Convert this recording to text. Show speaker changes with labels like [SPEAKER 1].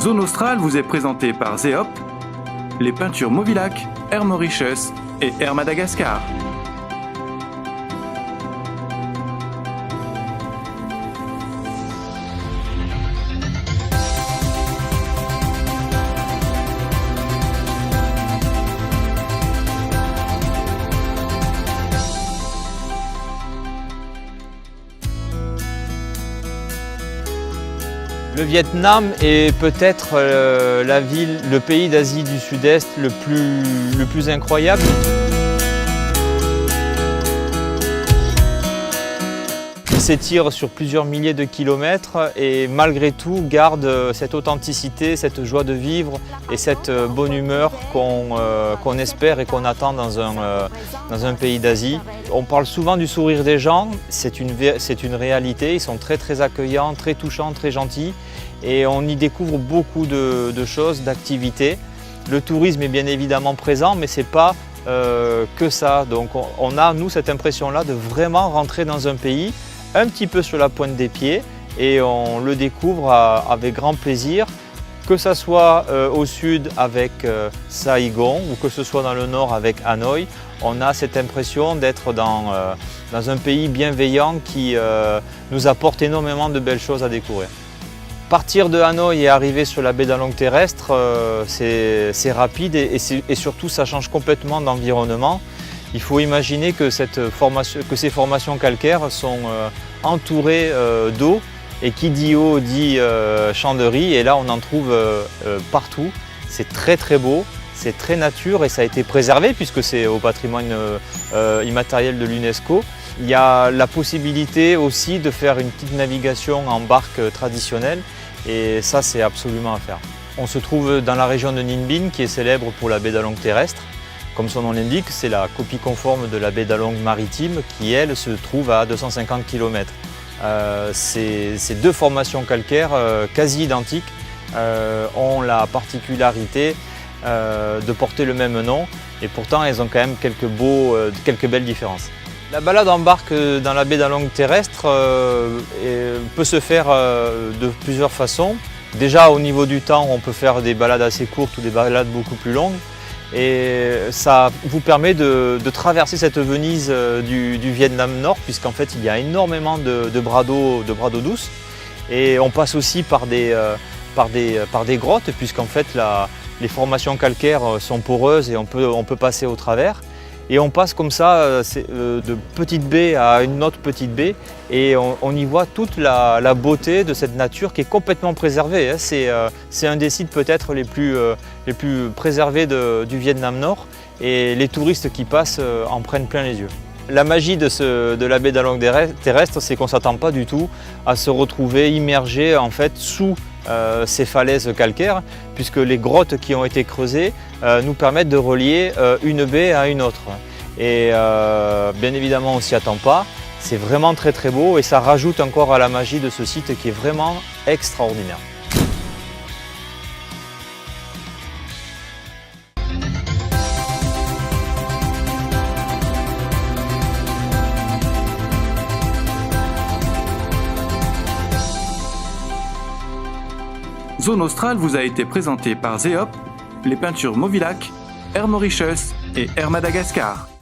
[SPEAKER 1] Zone Australe vous est présentée par Zeop, les peintures Movilac, Air Mauritius et Air Madagascar.
[SPEAKER 2] Le Vietnam est peut-être le pays d'Asie du Sud-Est le plus incroyable. Il s'étire sur plusieurs milliers de kilomètres et malgré tout garde cette authenticité, cette joie de vivre et cette bonne humeur qu'on espère et qu'on attend dans un pays d'Asie. On parle souvent du sourire des gens, c'est une réalité, ils sont très accueillants, très touchants, très gentils et on y découvre beaucoup de choses, d'activités. Le tourisme est bien évidemment présent mais ce n'est pas que ça, donc on a nous cette impression-là de vraiment rentrer dans un pays un petit peu sur la pointe des pieds et on le découvre avec grand plaisir, que ce soit au sud avec Saigon ou que ce soit dans le nord avec Hanoï. On a cette impression d'être dans un pays bienveillant qui nous apporte énormément de belles choses à découvrir. Partir de Hanoï et arriver sur la baie d'Along terrestre, c'est rapide et surtout ça change complètement d'environnement. Il faut imaginer que ces formations calcaires sont entourées d'eau et qui dit eau dit champ de riz et là on en trouve partout. C'est très beau, c'est très nature et ça a été préservé puisque c'est au patrimoine immatériel de l'UNESCO. Il y a la possibilité aussi de faire une petite navigation en barque traditionnelle et ça c'est absolument à faire. On se trouve dans la région de Ninh Binh qui est célèbre pour la baie d'Along terrestre. Comme son nom l'indique, c'est la copie conforme de la baie d'Along maritime qui, elle, se trouve à 250 km. Ces deux formations calcaires quasi identiques ont la particularité de porter le même nom et pourtant elles ont quand même quelques belles différences. La balade en barque dans la baie d'Along terrestre peut se faire de plusieurs façons. Déjà au niveau du temps, on peut faire des balades assez courtes ou des balades beaucoup plus longues. Et ça vous permet de traverser cette Venise du Vietnam Nord puisqu'en fait il y a énormément de bras d'eau douce et on passe aussi par des grottes puisqu'en fait les formations calcaires sont poreuses et on peut passer au travers. Et on passe comme ça de petite baie à une autre petite baie et on y voit toute la beauté de cette nature qui est complètement préservée. C'est un des sites peut-être les plus préservés du Vietnam Nord et les touristes qui passent en prennent plein les yeux. La magie de la baie d'Along terrestre, c'est qu'on ne s'attend pas du tout à se retrouver immergé en fait sous ces falaises calcaires puisque les grottes qui ont été creusées nous permettent de relier une baie à une autre. Et bien évidemment on ne s'y attend pas, c'est vraiment très beau et ça rajoute encore à la magie de ce site qui est vraiment extraordinaire.
[SPEAKER 1] Zone Australe vous a été présentée par Zeop, les peintures Movilac, Air Mauritius et Air Madagascar.